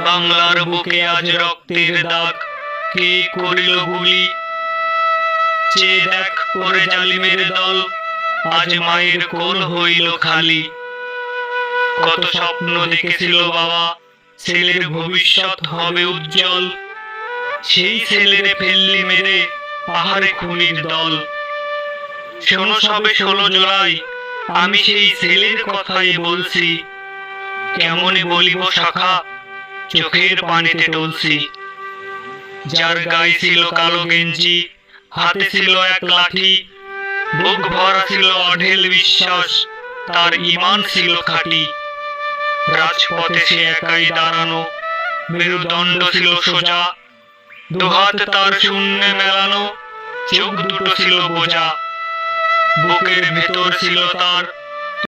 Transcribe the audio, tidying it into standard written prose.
বাংলার বুকে আজ রক্তের দাগ, কে করিল গুলি? চেয়ে দেখ ওরে জালিমের দল, আজ মায়ের কোল হইল খালি। কত স্বপ্ন দেখেছিল বাবা, ছেলের ভবিষ্যৎ হবে উজ্জ্বল, সেই ছেলেরে ফেললি মেরে পাহাড়ে খুনির দল। শোনো সবে 16 জুলাই, আমি সেই ছেলের কথাই বলছি, কেমনে বলিব সখা, চোখের পানিতে টলছি। যার গায়ে ছিল কালো গেঞ্জি, হাতে ছিল এক লাঠি, বুক ভরা ছিল অঢেল বিশ্বাস, তার ঈমান ছিল খাঁটি। রাজপথে সে একাই দাঁড়ানো, মেরুদণ্ড ছিল সোজা, দুহাত তার শূন্যে মেলানো, চোখ দুটো ছিল বোঝা। বুকের ভেতর ছিল তার